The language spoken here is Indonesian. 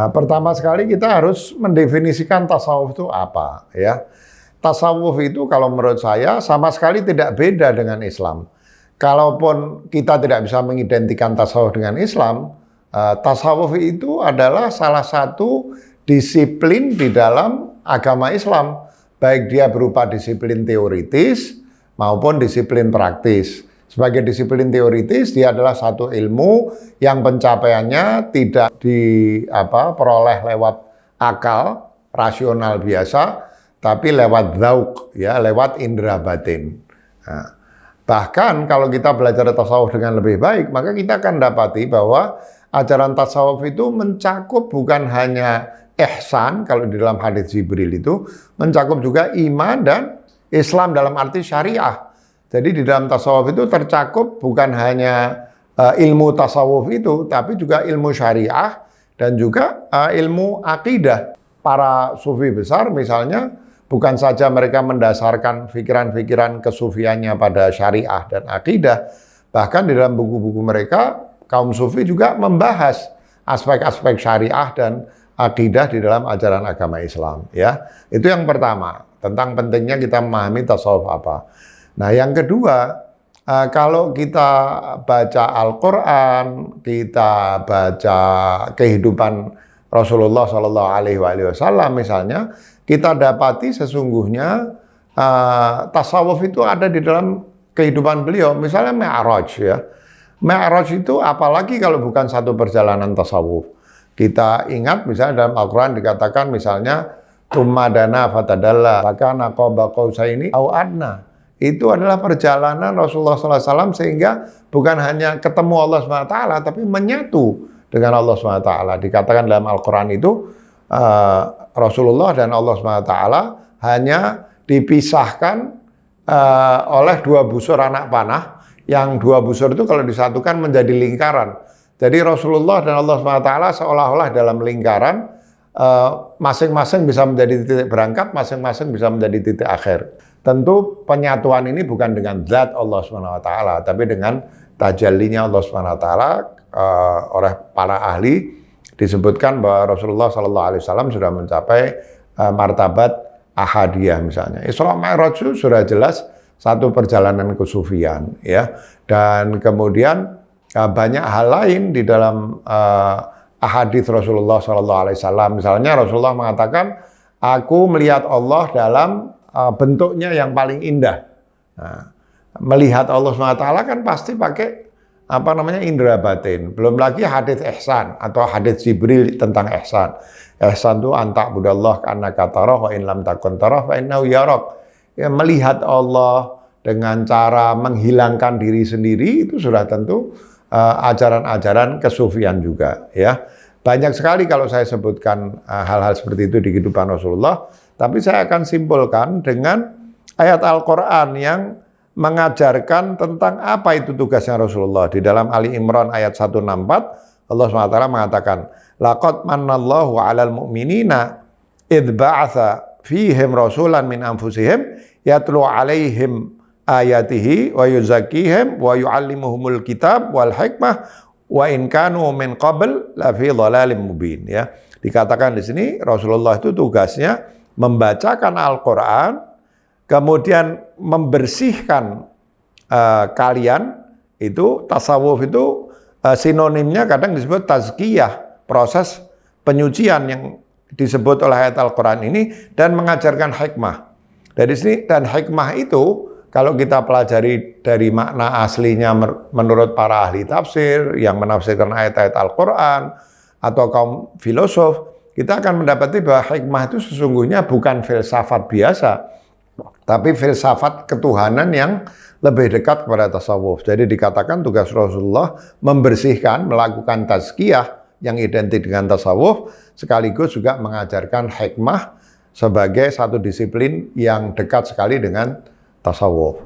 Pertama sekali kita harus mendefinisikan tasawuf itu apa, ya. Tasawuf itu kalau menurut saya sama sekali tidak beda dengan Islam. Kalaupun kita tidak bisa mengidentikan tasawuf dengan Islam, tasawuf itu adalah salah satu disiplin di dalam agama Islam, baik dia berupa disiplin teoritis maupun disiplin praktis. Sebagai disiplin teoritis, dia adalah satu ilmu yang pencapaiannya tidak diperoleh lewat akal rasional biasa, tapi lewat dzauq, ya, lewat indera batin. Nah, bahkan kalau kita belajar tasawuf dengan lebih baik, maka kita akan dapati bahwa ajaran tasawuf itu mencakup bukan hanya ihsan, kalau di dalam hadits Jibril itu, mencakup juga iman dan Islam dalam arti syariah. Jadi di dalam tasawuf itu tercakup bukan hanya ilmu tasawuf itu, tapi juga ilmu syariah dan juga ilmu akidah. Para sufi besar misalnya, bukan saja mereka mendasarkan pikiran-pikiran kesufiannya pada syariah dan akidah, bahkan di dalam buku-buku mereka, kaum sufi juga membahas aspek-aspek syariah dan akidah di dalam ajaran agama Islam. Ya, itu yang pertama, tentang pentingnya kita memahami tasawuf apa. Nah, yang kedua, kalau kita baca Al-Quran, kita baca kehidupan Rasulullah SAW misalnya, kita dapati sesungguhnya tasawuf itu ada di dalam kehidupan beliau. Misalnya Mi'raj, ya. Mi'raj itu apalagi kalau bukan satu perjalanan tasawuf. Kita ingat misalnya dalam Al-Quran dikatakan misalnya, Tsumma dana fatadalla, fakana qaba qausaini au adna. Itu adalah perjalanan Rasulullah SAW sehingga bukan hanya ketemu Allah SWT, tapi menyatu dengan Allah SWT. Dikatakan dalam Al-Quran itu, Rasulullah dan Allah SWT hanya dipisahkan oleh dua busur anak panah, yang dua busur itu kalau disatukan menjadi lingkaran. Jadi Rasulullah dan Allah SWT seolah-olah dalam lingkaran, masing-masing bisa menjadi titik berangkat, masing-masing bisa menjadi titik akhir. Tentu penyatuan ini bukan dengan zat Allah SWT, tapi dengan tajallinya Allah SWT. Oleh para ahli disebutkan bahwa Rasulullah SAW sudah mencapai martabat ahadiyah misalnya. Isra Mi'raj itu sudah jelas satu perjalanan kesufian, ya. Dan kemudian banyak hal lain di dalam ahadits Rasulullah SAW. Misalnya Rasulullah mengatakan, aku melihat Allah dalam bentuknya yang paling indah. Nah, melihat Allah SWT kan pasti pakai indera batin. Belum lagi hadits ihsan atau hadits Jibril tentang ihsan. Ihsan itu anta'budallah ka'annaka tarah wa in lam takun tarah fa innahu yarak. Ya, melihat Allah dengan cara menghilangkan diri sendiri itu sudah tentu ajaran-ajaran kesufian juga, ya. Banyak sekali kalau saya sebutkan hal-hal seperti itu di kehidupan Rasulullah. Tapi saya akan simpulkan dengan ayat Al-Quran yang mengajarkan tentang apa itu tugasnya Rasulullah. Di dalam Ali Imran ayat 164, Allah SWT mengatakan, laqad mannallahu 'alal mu'minina idh ba'atha fihim rasulan min anfusihim yatlu 'alaihim ayatihi wa yuzakkihim wa yu'allimuhumul kitab wal hikmah wa in kanu min qabl la fi dhalalim mubin, ya. Dikatakan di sini Rasulullah itu tugasnya membacakan Al-Quran, kemudian membersihkan kalian. Itu tasawuf itu sinonimnya kadang disebut tazkiyah, proses penyucian yang disebut oleh ayat Al-Quran ini, dan mengajarkan hikmah. Dari sini, dan hikmah itu kalau kita pelajari dari makna aslinya menurut para ahli tafsir yang menafsirkan ayat-ayat Al-Quran atau kaum filosof, kita akan mendapati bahwa hikmah itu sesungguhnya bukan filsafat biasa, tapi filsafat ketuhanan yang lebih dekat kepada tasawuf. Jadi dikatakan tugas Rasulullah membersihkan, melakukan tazkiyah yang identik dengan tasawuf, sekaligus juga mengajarkan hikmah sebagai satu disiplin yang dekat sekali dengan tasawuf.